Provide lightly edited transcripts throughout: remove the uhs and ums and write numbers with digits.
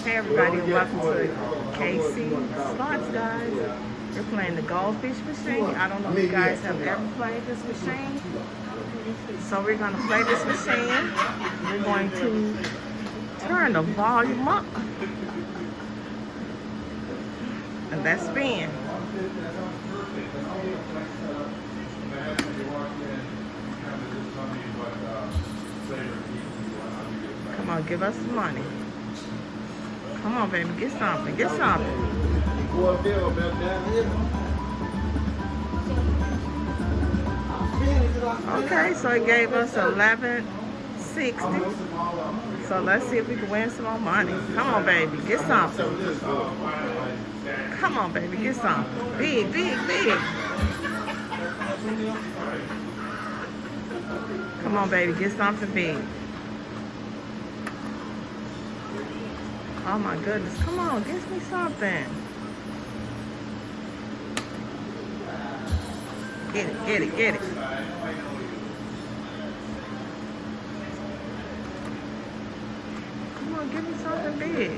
Hey everybody, welcome to KC Slots, guys. We're playing the goldfish machine. I don't know if you guys have ever played this machine. So we're going to play this machine. We're going to turn the volume up. And that's spin. Come on, give us some money. Come on, baby, get something, get something. Okay, so it gave us $11.60. So let's see if we can win some more money. Come on, baby, get something. Come on, baby, get something. Big, big, big. Come on, baby, get something big. Oh my goodness, come on, get me something. Get it, get it, get it. Come on, give me something big.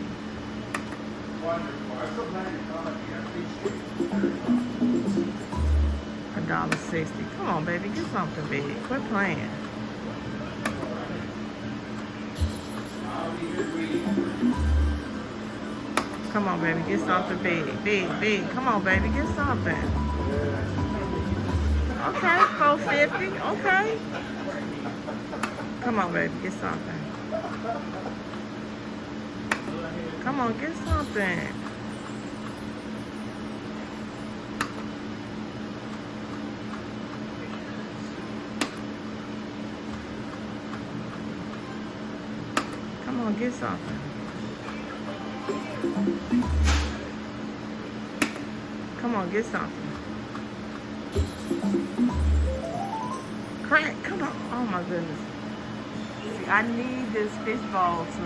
$1.60. Come on, baby, get something big. Quit playing. Come on, baby, get something big, big, big. Come on, baby, get something. Okay, $4.50. Okay. Come on, baby, get something. Come on, get something. Come on, get something. Come on, get something. Crack, come on. Oh my goodness. See, I need this fish bowl to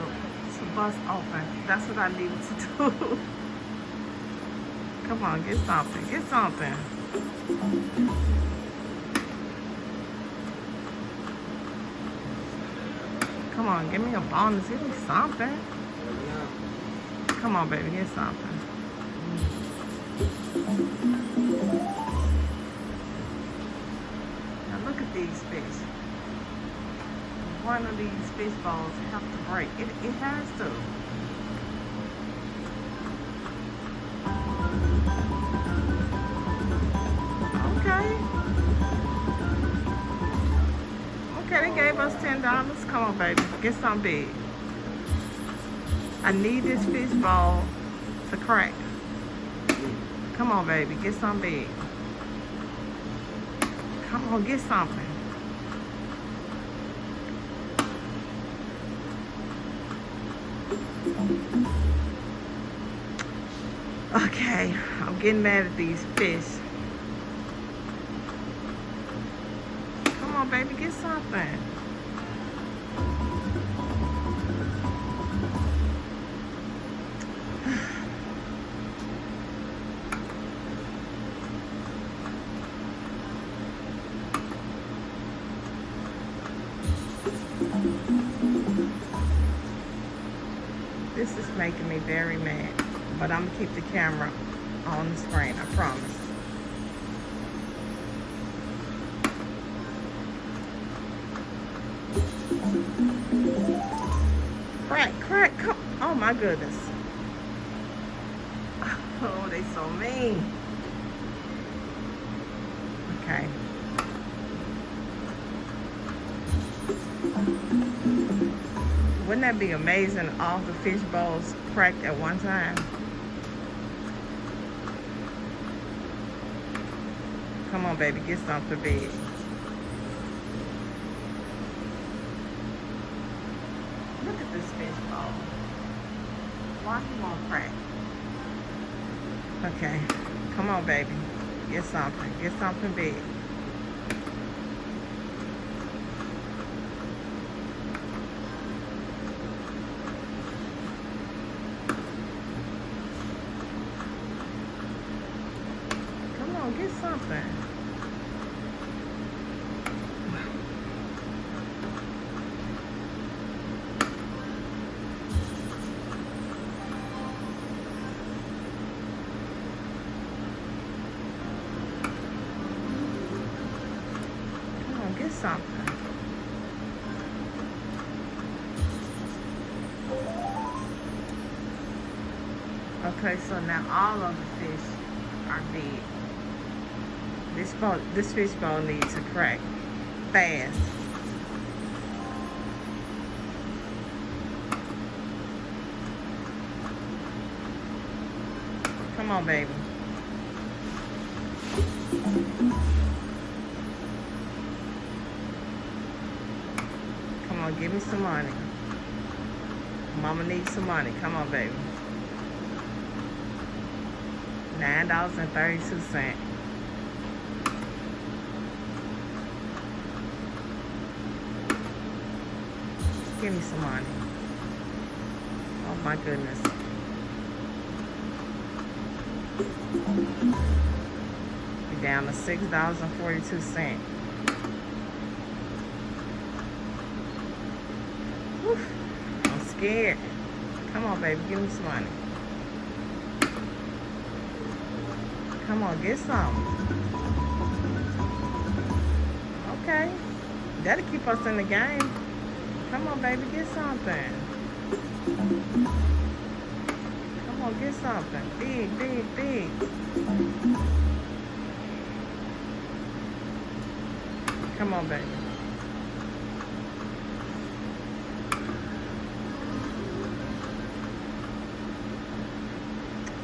bust open. That's what I needed to do. Come on, get something. Get something. Come on, give me a bonus. Give me something. Come on, baby, get something. Now look at these fish. One of these fish bowls have to break. It has to. Okay. Okay, they gave us $10. Come on, baby, get something big. I need this fish bowl to crack. Come on, baby, get something big. Come on, get something. Okay, I'm getting mad at these fish. Come on, baby, get something. This is making me very mad, but I'm gonna keep the camera on the screen, I promise. Crack, crack, come. Oh my goodness. Oh, they so mean. Okay. Wouldn't that be amazing? All the fish bowls cracked at one time. Come on, baby, get something big. Look at this fish bowl. Why you won't crack? Okay, come on, baby, get something. Get something big. Get something. something. Okay, so now all of the fish are dead. This fish bone needs to crack fast. Come on, baby. Come on, give me some money. Mama needs some money. Come on, baby. $9.32. Give me some money. Oh my goodness. We're down to $6.42. Whew. I'm scared. Come on, baby, give me some money. Come on, get some. Okay. That'll keep us in the game. Come on, baby, get something. Come on, get something. Big, big, big. Come on, baby.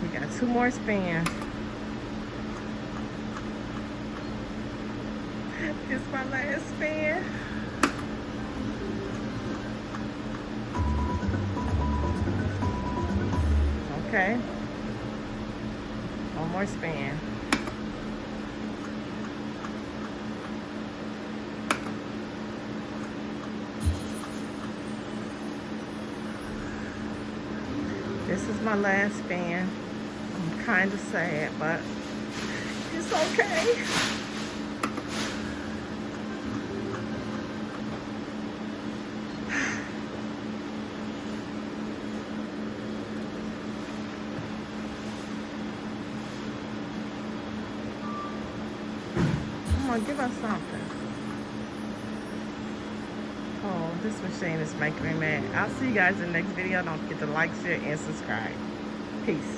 We got 2 more spins. It's my last spin. Okay. 1 more spin. This is my last spin. I'm kind of sad, but it's okay. Come on, give us something. Oh, this machine is making me mad. I'll see you guys in the next video. Don't forget to like, share, and subscribe. Peace.